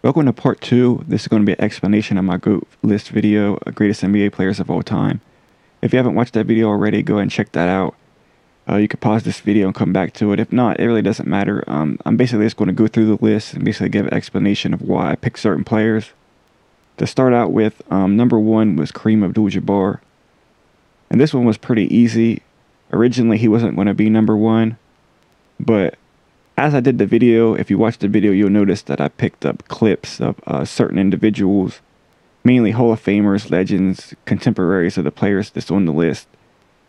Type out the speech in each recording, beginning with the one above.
Welcome to part 2. This is going to be an explanation of my GOAT list video, greatest NBA players of all time. If you haven't watched that video already, go ahead and check that out. You can pause this video and come back to it. If not, it really doesn't matter. I'm basically just going to go through the list and basically give an explanation of why I picked certain players. To start out with, number 1 was Kareem Abdul-Jabbar. And this one was pretty easy. Originally, he wasn't going to be number 1, but as I did the video, if you watch the video, you'll notice that I picked up clips of certain individuals, mainly Hall of Famers, legends, contemporaries of the players that's on the list.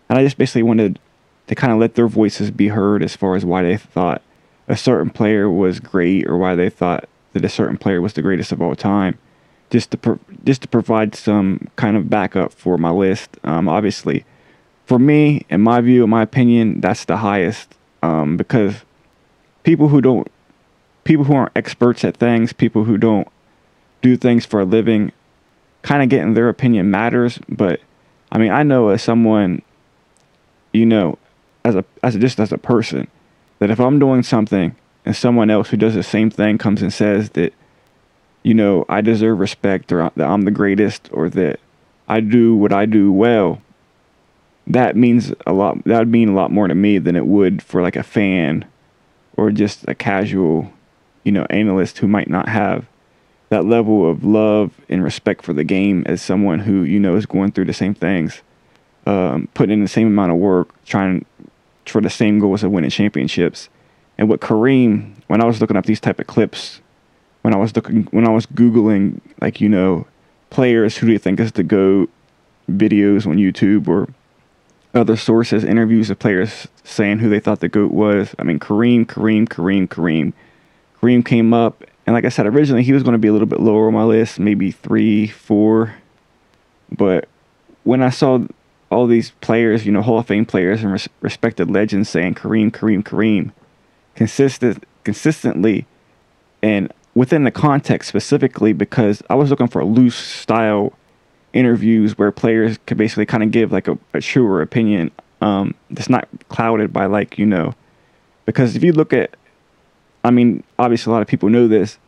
And I just basically wanted to kind of let their voices be heard as far as why they thought a certain player was great or why they thought that a certain player was the greatest of all time, just to provide some kind of backup for my list. Obviously, for me, in my view, in my opinion, that's the highest because people who aren't experts at things, people who don't do things for a living, kind of getting their opinion matters. But I mean, I know as someone, as a person, that if I'm doing something and someone else who does the same thing comes and says that, I deserve respect, or that I'm the greatest, or that I do what I do well, that means a lot. That would mean a lot more to me than it would for like a fan or just a casual, analyst who might not have that level of love and respect for the game as someone who, is going through the same things, putting in the same amount of work, trying for the same goals of winning championships. And with Kareem, when I was looking up these type of clips, when I was Googling, players who do you think is the GOAT, videos on YouTube or other sources, interviews of players saying who they thought the GOAT was. I mean, Kareem came up, and like I said, originally he was going to be a little bit lower on my list, maybe 3, 4. But when I saw all these players, Hall of Fame players and respected legends saying Kareem, consistently, and within the context specifically, because I was looking for a loose style interviews where players could basically kind of give like a truer opinion that's not clouded by because if you look at, I mean, obviously a lot of people know this,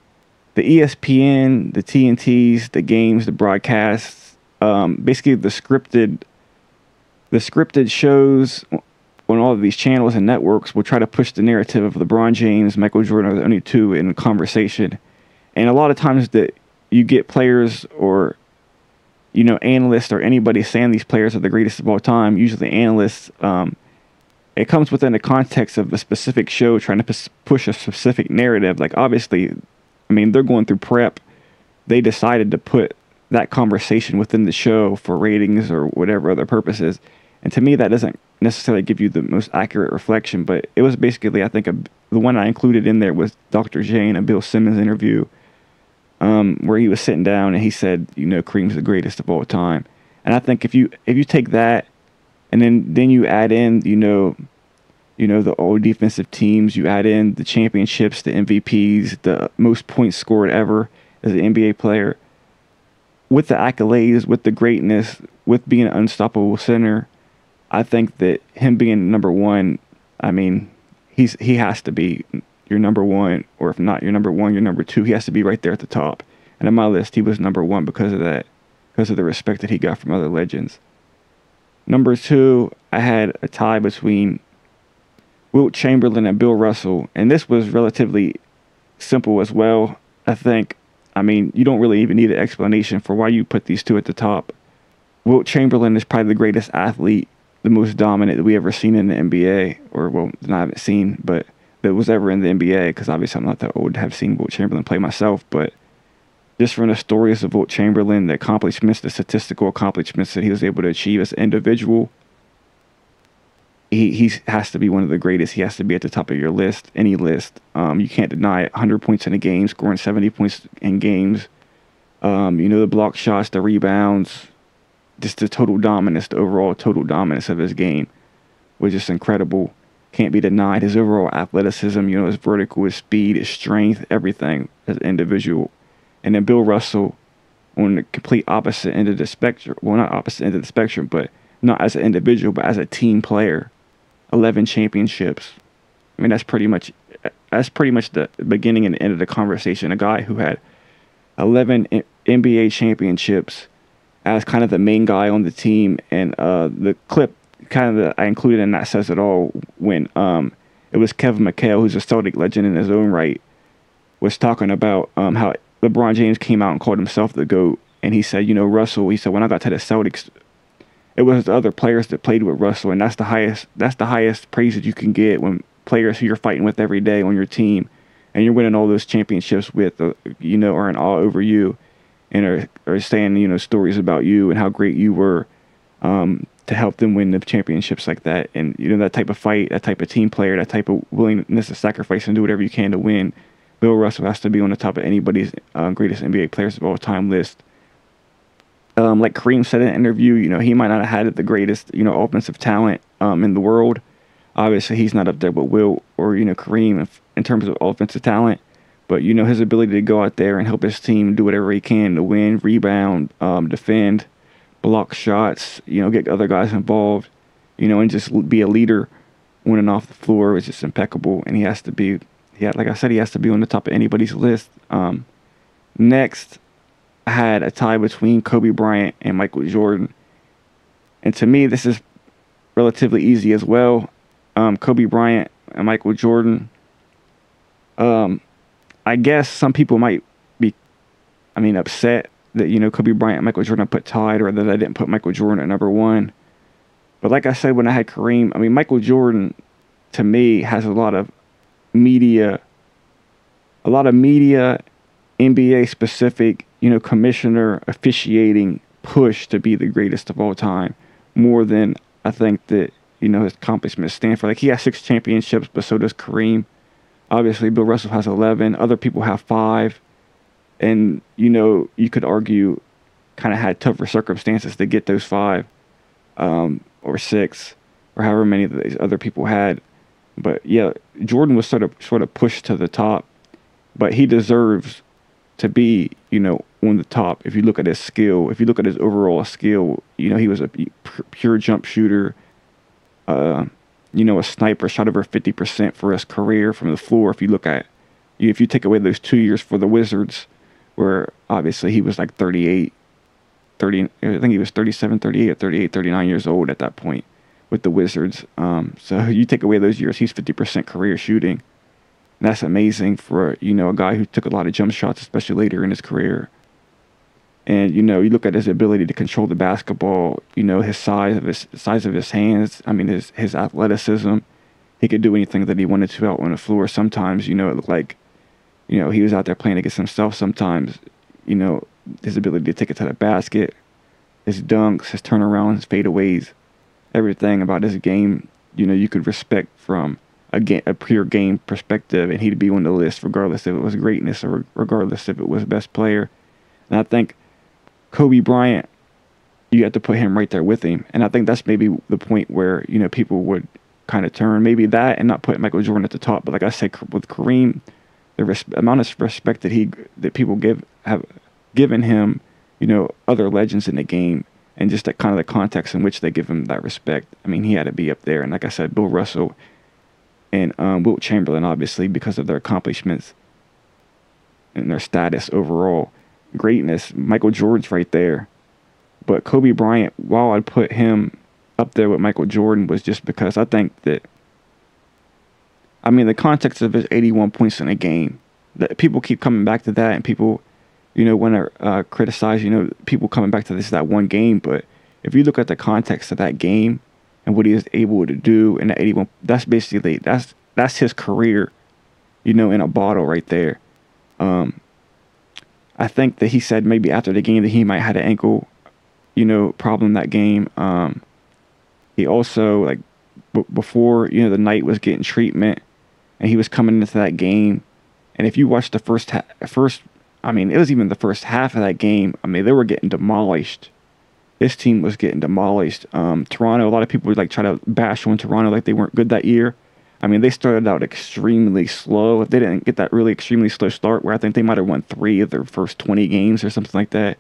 the ESPN, the TNTs, the games, the broadcasts, basically the scripted shows on all of these channels and networks will try to push the narrative of LeBron James, Michael Jordan are the only two in conversation. And a lot of times that you get players or analysts or anybody saying these players are the greatest of all time, usually analysts, it comes within the context of a specific show trying to push a specific narrative. Like, obviously, I mean, they're going through prep. They decided to put that conversation within the show for ratings or whatever other purposes. And to me, that doesn't necessarily give you the most accurate reflection. But it was basically, I think, the one I included in there was Dr. J in a Bill Simmons interview, where he was sitting down and he said, Kareem's the greatest of all time. And I think if you take that and then you add in, the all defensive teams, you add in the championships, the MVPs, the most points scored ever as an NBA player, with the accolades, with the greatness, with being an unstoppable center, I think that him being number 1, I mean, he has to be your number 1, or if not your number 1, your number 2. He has to be right there at the top. And on my list, he was number 1 because of that, because of the respect that he got from other legends. Number 2, I had a tie between Wilt Chamberlain and Bill Russell, and this was relatively simple as well. I think, I mean, you don't really even need an explanation for why you put these two at the top. Wilt Chamberlain is probably the greatest athlete, the most dominant that we ever seen in the NBA, or, well, that I haven't seen, but that was ever in the NBA, because obviously I'm not that old to have seen Wilt Chamberlain play myself, but just from the stories of Wilt Chamberlain, the accomplishments, the statistical accomplishments that he was able to achieve as an individual, he has to be one of the greatest. He has to be at the top of your list, any list. You can't deny it. 100 points in a game, scoring 70 points in games. The block shots, the rebounds, just the total dominance, the overall total dominance of his game was just incredible. Can't be denied. His overall athleticism, his vertical, his speed, his strength, everything as an individual. And then Bill Russell on the complete opposite end of the spectrum. Well, not opposite end of the spectrum, but not as an individual, but as a team player. 11 championships. I mean, that's pretty much the beginning and end of the conversation. A guy who had 11 NBA championships as kind of the main guy on the team. And the clip kind of that I included in that says it all when it was Kevin McHale, who's a Celtic legend in his own right, was talking about how LeBron James came out and called himself the GOAT. And he said, Russell, he said, when I got to the Celtics, it was the other players that played with Russell. And that's the highest praise that you can get when players who you're fighting with every day on your team and you're winning all those championships with, are in awe over you and are saying, stories about you and how great you were to help them win the championships like that. And, that type of fight, that type of team player, that type of willingness to sacrifice and do whatever you can to win. Bill Russell has to be on the top of anybody's greatest NBA players of all time list. Like Kareem said in an interview, he might not have had the greatest, offensive talent in the world. Obviously, he's not up there with Wilt or, Kareem in terms of offensive talent. But, his ability to go out there and help his team do whatever he can to win, rebound, defend, block shots, get other guys involved, and just be a leader on and off the floor is just impeccable. And he has to be, like I said, he has to be on the top of anybody's list. Next, I had a tie between Kobe Bryant and Michael Jordan. And to me, this is relatively easy as well. Kobe Bryant and Michael Jordan. I guess some people might be, upset that, Kobe Bryant and Michael Jordan put tied or that I didn't put Michael Jordan at number one. But like I said, when I had Kareem, Michael Jordan, to me, has a lot of media, NBA specific, commissioner officiating push to be the greatest of all time, more than I think that, his accomplishments stand for. Like, he has 6 championships, but so does Kareem. Obviously, Bill Russell has 11. Other people have 5. And, you could argue kind of had tougher circumstances to get those 5 or 6 or however many of these other people had. But, yeah, Jordan was sort of pushed to the top. But he deserves to be, on the top. If you look at his skill, if you look at his overall skill, he was a pure jump shooter. A sniper, shot over 50% for his career from the floor. If you look at, if you take away those 2 years for the Wizards, where obviously he was like 30, I think he was 37, 38, or 38, 39 years old at that point with the Wizards. So you take away those years, he's 50% career shooting. And that's amazing for, a guy who took a lot of jump shots, especially later in his career. And, you look at his ability to control the basketball, his size of his hands. His athleticism. He could do anything that he wanted to out on the floor. Sometimes, it looked like, he was out there playing against himself. Sometimes, his ability to take it to the basket, his dunks, his turnarounds, his fadeaways, everything about his game, you could respect from a pure game perspective, and he'd be on the list regardless if it was greatness or regardless if it was best player. And I think Kobe Bryant, you have to put him right there with him. And I think that's maybe the point where, people would kind of turn. Maybe that and not put Michael Jordan at the top. But like I said, with Kareem, the amount of respect that people have given him, other legends in the game, and just that kind of the context in which they give him that respect. He had to be up there. And like I said, Bill Russell and Wilt Chamberlain, obviously, because of their accomplishments and their status overall. Greatness, Michael Jordan's right there. But Kobe Bryant, while I'd put him up there with Michael Jordan, was just because I think that, the context of his 81 points in a game, that people keep coming back to that, and people, want to criticize, people coming back to that one game. But if you look at the context of that game and what he was able to do in the 81, that's basically, that's his career, in a bottle right there. I think that he said maybe after the game that he might have had an ankle, problem that game. He also, before, the night was getting treatment, and he was coming into that game. And if you watch the it was even the first half of that game, they were getting demolished. This team was getting demolished. Toronto, a lot of people would try to bash on Toronto like they weren't good that year. They started out extremely slow. If they didn't get that really extremely slow start, where I think they might have won 3 of their first 20 games or something like that.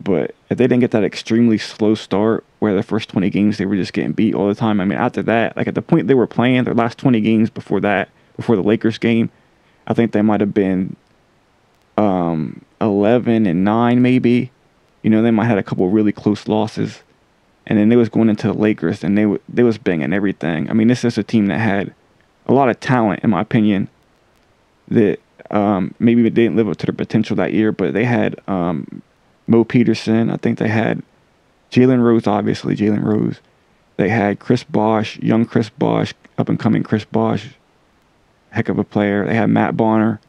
But if they didn't get that extremely slow start, where the first 20 games they were just getting beat all the time. After that, at the point they were playing, their last 20 games before the Lakers game, I think they might have been 11-9 maybe. You know, they might have had a couple really close losses, and then they was going into the Lakers, and they was banging everything. I mean, this is a team that had a lot of talent, in my opinion, that maybe they didn't live up to their potential that year, but they had Mo Peterson. I think they had Jalen Rose, obviously, Jalen Rose. They had Chris Bosh, young Chris Bosh, up-and-coming Chris Bosh, heck of a player. They had Matt Bonner,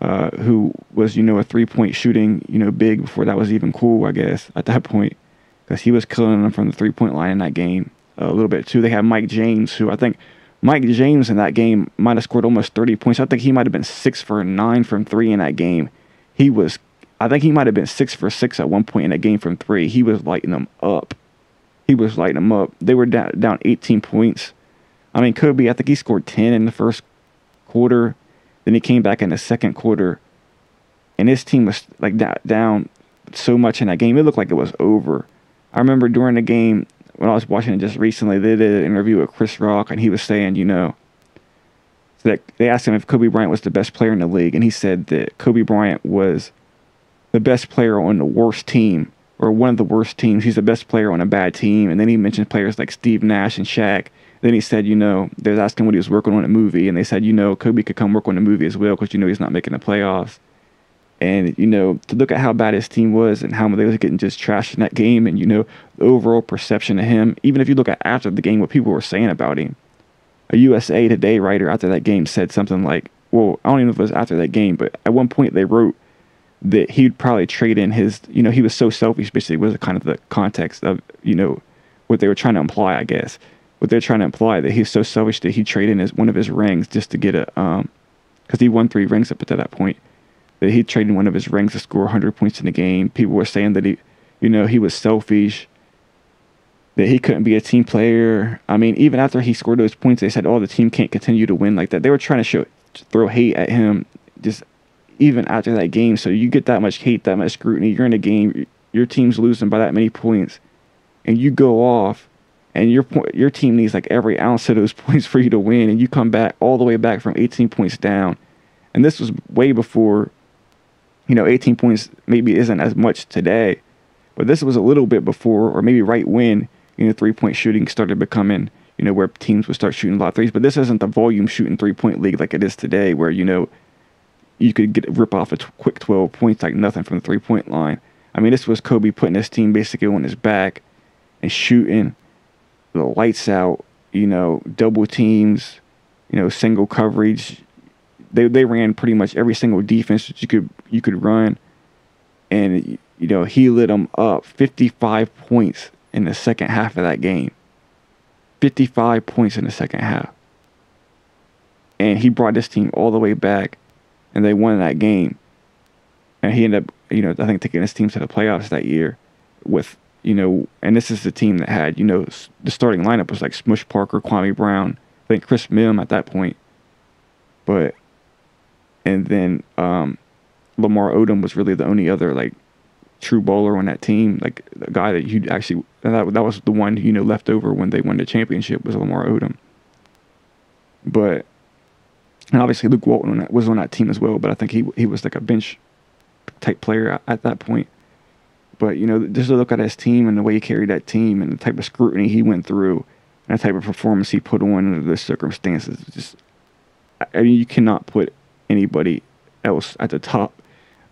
who was, you know, a three-point shooting, you know, big before that was even cool, I guess, at that point, because he was killing them from the three-point line in that game a little bit, too. They had Mike James, who I think Mike James in that game might have scored almost 30 points. I think he might have been 6 for 9 from 3 in that game. I think he might have been 6 for 6 at one point in that game from 3. He was lighting them up. They were down 18 points. I mean, Kobe, I think he scored 10 in the first quarter. Then he came back in the second quarter, and his team was like down so much in that game. It looked like it was over. I remember during the game, when I was watching it just recently, they did an interview with Chris Rock, and he was saying, you know, that they asked him if Kobe Bryant was the best player in the league, and he said that Kobe Bryant was the best player on the worst team, or one of the worst teams. He's the best player on a bad team. And then he mentioned players like Steve Nash and Shaq. Then he said, you know, they was asking what he was working on a movie, and they said, you know, Kobe could come work on the movie as well because, you know, he's not making the playoffs. And, you know, to look at how bad his team was and how they was getting just trashed in that game, and, you know, the overall perception of him, even if you look at after the game what people were saying about him. A USA Today writer after that game said something like, well, I don't even know if it was after that game, but at one point they wrote that he'd probably trade in his, you know, he was so selfish, basically, was kind of the context of, you know, what they were trying to imply, I guess. What they're trying to imply, that he's so selfish that he'd trade in one of his rings just to get because he won 3 rings up to that point, that he'd trade in one of his rings to score 100 points in the game. People were saying that he, you know, he was selfish, that he couldn't be a team player. I mean, even after he scored those points, they said, oh, the team can't continue to win like that. They were trying to throw hate at him just even after that game. So you get that much hate, that much scrutiny. You're in a game, your team's losing by that many points, and you go off, and your team needs like every ounce of those points for you to win, and you come back all the way back from 18 points down. And this was way before, you know, 18 points maybe isn't as much today, but this was a little bit before, or maybe right when, you know, three-point shooting started becoming, you know, where teams would start shooting a lot of threes. But this isn't the volume shooting three-point league like it is today, where, you know, you could rip off a quick 12 points like nothing from the three-point line. I mean, this was Kobe putting his team basically on his back and shooting the lights out, you know, double teams, you know, single coverage. They ran pretty much every single defense that you could run, and, you know, he lit them up. 55 points in the second half of that game. 55 points in the second half. And he brought this team all the way back, and they won that game. And he ended up, you know, I think taking his team to the playoffs that year with, you know, and this is the team that had, you know, the starting lineup was like Smush Parker, Kwame Brown, I think Chris Mihm at that point. But, and then Lamar Odom was really the only other, like, true bowler on that team, like the guy that you actually, that was the one, you know, left over when they won the championship, was Lamar Odom. But, and obviously Luke Walton was on that team as well, but I think he was like a bench type player at that point. But, you know, just to look at his team and the way he carried that team and the type of scrutiny he went through and the type of performance he put on under those circumstances, just, I mean, you cannot put anybody else at the top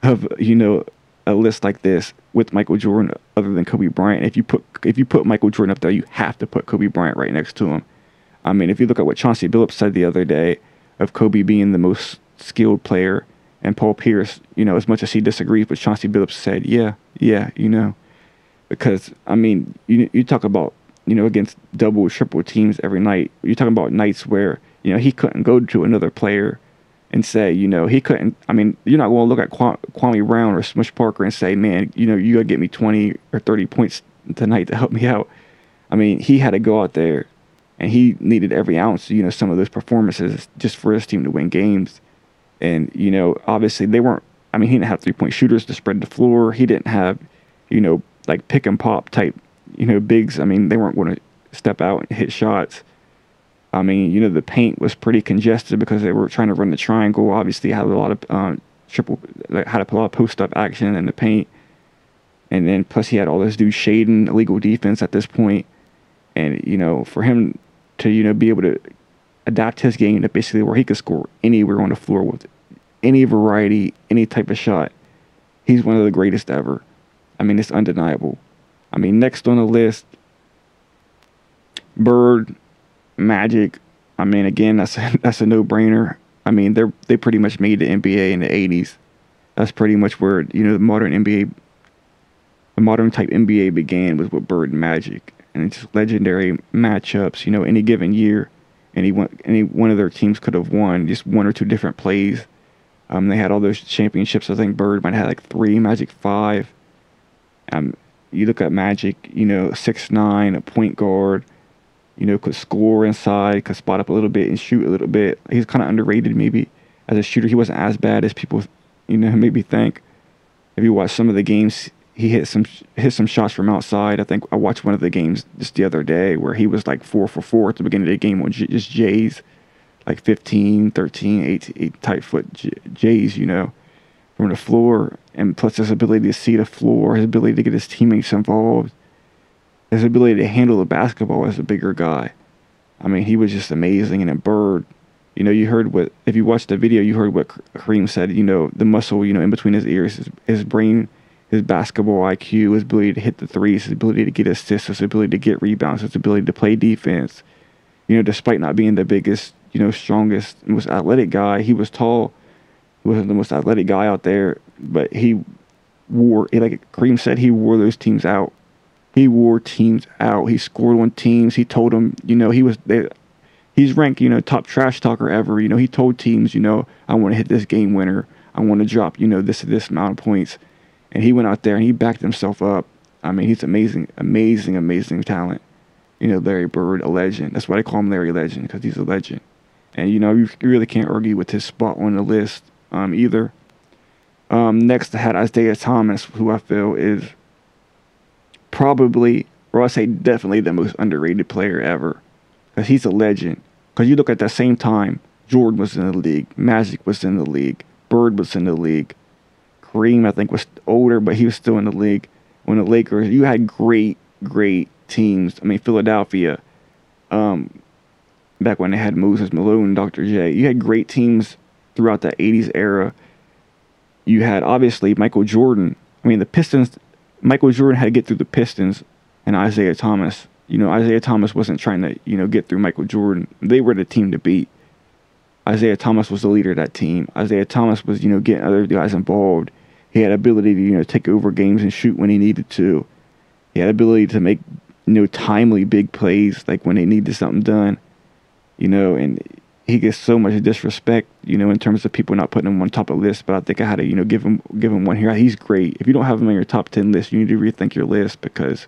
of, you know, a list like this with Michael Jordan other than Kobe Bryant. If you put Michael Jordan up there, you have to put Kobe Bryant right next to him. I mean, if you look at what Chauncey Billups said the other day of Kobe being the most skilled player, and Paul Pierce, you know, as much as he disagrees, but Chauncey Billups said, yeah, you know, because, I mean, you talk about, you know, against double, triple teams every night. You're talking about nights where, you know, he couldn't go to another player and say, you know, he couldn't. I mean, you're not going to look at Kwame Brown or Smush Parker and say, man, you know, you got to get me 20 or 30 points tonight to help me out. I mean, he had to go out there, and he needed every ounce, you know, some of those performances just for his team to win games. And, you know, obviously they weren't, I mean, he didn't have three-point shooters to spread the floor. He didn't have, you know, like pick and pop type, you know, bigs. I mean, they weren't going to step out and hit shots. I mean, you know, the paint was pretty congested because they were trying to run the triangle. Obviously, had a lot of triple, like had a lot of post up action in the paint, and then plus he had all this dude shading illegal defense at this point, and for him to be able to adapt his game to basically where he could score anywhere on the floor with any variety, any type of shot. He's one of the greatest ever. I mean, it's undeniable. I mean, next on the list, Bird, Magic. I mean, again, that's a no-brainer. I mean, they pretty much made the NBA in the 80s. That's pretty much where the modern NBA, the modern type NBA began, was with Bird and Magic, and it's just legendary matchups. Any given year, any one of their teams could have won just one or two different plays. They had all those championships. I think Bird might have had like 3, Magic 5. You look at Magic, 6'9", a point guard. Could score inside, could spot up a little bit and shoot a little bit. He's kind of underrated maybe as a shooter. He wasn't as bad as people, maybe think. If you watch some of the games, he hit some shots from outside. I think I watched one of the games just the other day where he was like 4 for 4 at the beginning of the game on just J's, like 15, 13, 8 tight foot J's, from the floor. And plus his ability to see the floor, his ability to get his teammates involved, his ability to handle the basketball as a bigger guy. I mean, he was just amazing. And then Bird, you heard if you watched the video, you heard what Kareem said, the muscle, in between his ears, his brain, his basketball IQ, his ability to hit the threes, his ability to get assists, his ability to get rebounds, his ability to play defense. Despite not being the biggest, strongest, most athletic guy, he was tall. He wasn't the most athletic guy out there, but like Kareem said, he wore those teams out. He wore teams out. He scored on teams. He told them, he's ranked, top trash talker ever. He told teams, I want to hit this game winner. I want to drop, this amount of points. And he went out there and he backed himself up. I mean, he's amazing, amazing, amazing talent. Larry Bird, a legend. That's why they call him Larry Legend, because he's a legend. And, you really can't argue with his spot on the list either. Next, I had Isiah Thomas, who I feel is probably, or I say definitely, the most underrated player ever, because he's a legend. Because you look at that same time, Jordan was in the league, Magic was in the league, Bird was in the league, Kareem I think was older, but he was still in the league. When the Lakers, you had great teams. I mean, Philadelphia, back when they had Moses Malone, Dr. J, you had great teams throughout the 80s era. You had obviously Michael Jordan. I mean, the Pistons. Michael Jordan had to get through the Pistons and Isiah Thomas. Isiah Thomas wasn't trying to, get through Michael Jordan. They were the team to beat. Isiah Thomas was the leader of that team. Isiah Thomas was, getting other guys involved. He had ability to, take over games and shoot when he needed to. He had ability to make, timely big plays, like when they needed something done. And he gets so much disrespect, in terms of people not putting him on top of lists. But I think I had to, give him one here. He's great. If you don't have him on your top 10 list, you need to rethink your list, because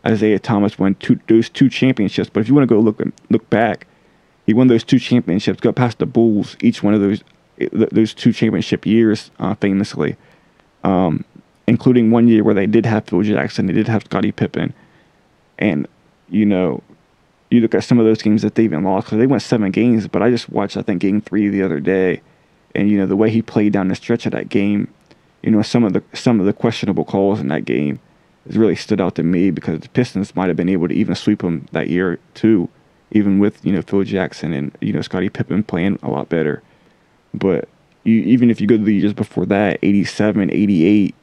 Isiah Thomas won those two championships. But if you want to go look back, he won those 2 championships, got past the Bulls each one of those 2 championship years, famously, including one year where they did have Phil Jackson, they did have Scottie Pippen, and you look at some of those games that they even lost, because they went 7 games, but I just watched, I think, Game 3 the other day, and the way he played down the stretch of that game, some of the questionable calls in that game has really stood out to me, because the Pistons might have been able to even sweep them that year too, even with Phil Jackson and Scottie Pippen playing a lot better. But even if you go to the years before that, 87, 88,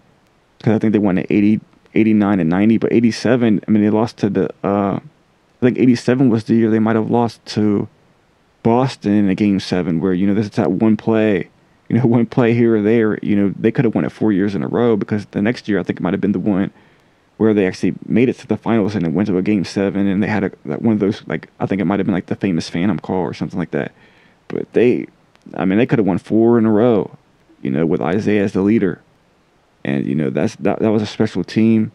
because I think they won the 80, 89, and 90, but 87, I mean, they lost to the I think 87 was the year they might have lost to Boston in a Game 7, where, this is that one play, one play here or there, they could have won it 4 years in a row, because the next year I think it might have been the one where they actually made it to the finals and it went to a Game 7, and they had one of those, like, I think it might have been like the famous Phantom call or something like that. But they could have won 4 in a row, with Isiah as the leader. And, that was a special team.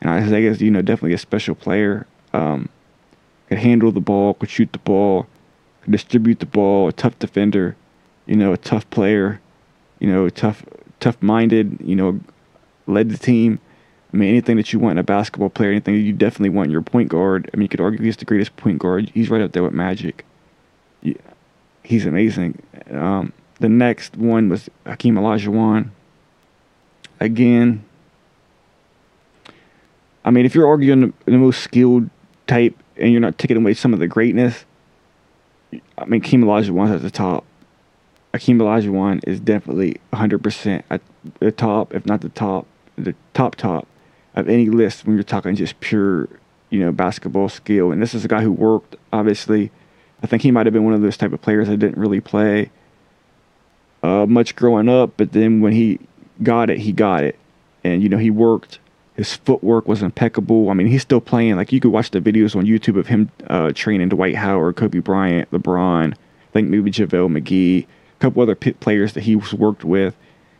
And Isiah is, definitely a special player. Could handle the ball, could shoot the ball, could distribute the ball, a tough defender, a tough player, tough-minded, led the team. I mean, anything that you want in a basketball player, anything that you definitely want in your point guard. I mean, you could argue he's the greatest point guard. He's right up there with Magic. He's amazing. The next one was Hakeem Olajuwon. Again, I mean, if you're arguing the most skilled type and you're not taking away some of the greatness, I mean, Hakeem Olajuwon's at the top. Hakeem Olajuwon is definitely 100% at the top, if not the top of any list when you're talking just pure, basketball skill. And this is a guy who worked, obviously. I think he might have been one of those type of players that didn't really play much growing up, but then when he got it, he got it. And, he worked. His footwork was impeccable. I mean, he's still playing. Like, you could watch the videos on YouTube of him training Dwight Howard, Kobe Bryant, LeBron, I think maybe JaVale McGee, a couple other players that he's worked with,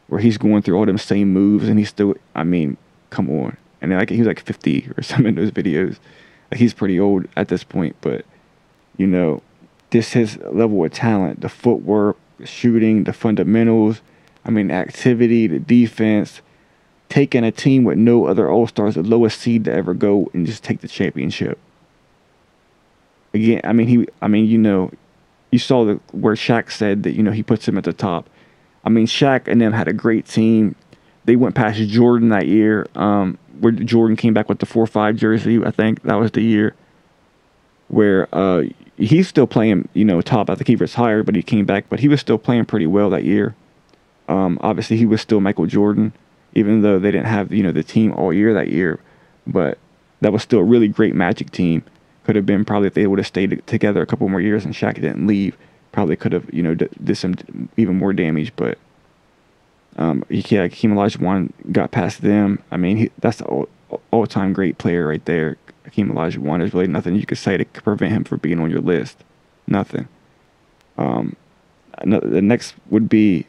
where he's going through all them same moves, and he's still, I mean, come on. And like he was like 50 or something in those videos. Like, he's pretty old at this point, but, this his level of talent, the footwork, the shooting, the fundamentals, I mean, activity, the defense, taking a team with no other All-Stars, the lowest seed to ever go and just take the championship. Again, I mean, you saw where Shaq said that, he puts him at the top. I mean, Shaq and them had a great team. They went past Jordan that year, where Jordan came back with the 4-5 jersey. I think that was the year where he's still playing, top. I think he retired, but he came back. But he was still playing pretty well that year. Obviously, he was still Michael Jordan, even though they didn't have, the team all year that year. But that was still a really great Magic team. Could have been probably if they would have stayed together a couple more years and Shaq didn't leave. Probably could have, did some even more damage. But, Hakeem Olajuwon got past them. I mean, that's the all-time great player right there. Hakeem Olajuwon, there's really nothing you could say to prevent him from being on your list. Nothing. The next would be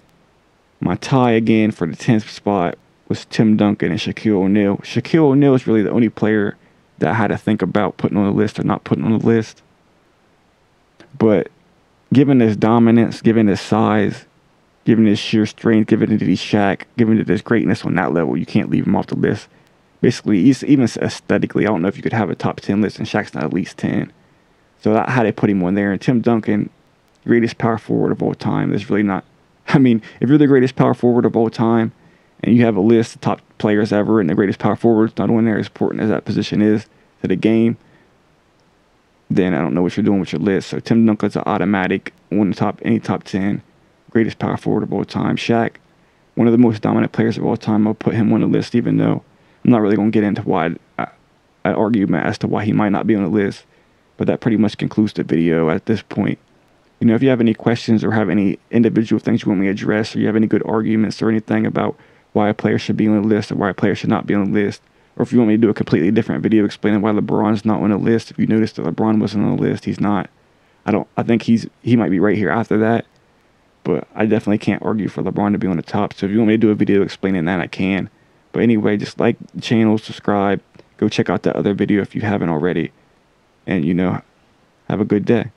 my tie again for the 10th spot was Tim Duncan and Shaquille O'Neal. Shaquille O'Neal is really the only player that I had to think about putting on the list or not putting on the list. But given his dominance, given his size, given his sheer strength, given it his Shaq, given it his greatness on that level, you can't leave him off the list. Basically, even aesthetically, I don't know if you could have a top 10 list and Shaq's not at least 10. So that's how they put him on there. And Tim Duncan, greatest power forward of all time. There's really not, I mean, if you're the greatest power forward of all time and you have a list of top players ever and the greatest power forward's not on there, as important as that position is to the game, then I don't know what you're doing with your list. So Tim Duncan's an automatic on the any top 10, greatest power forward of all time. Shaq, one of the most dominant players of all time. I'll put him on the list, even though I'm not really going to get into an argument as to why he might not be on the list. But that pretty much concludes the video at this point. If you have any questions or have any individual things you want me to address, or you have any good arguments or anything about why a player should be on the list or why a player should not be on the list, or if you want me to do a completely different video explaining why LeBron's not on the list, if you noticed that LeBron wasn't on the list, he's not. I think he might be right here after that, but I definitely can't argue for LeBron to be on the top. So if you want me to do a video explaining that, I can. But anyway, just like the channel, subscribe, go check out that other video if you haven't already, and have a good day.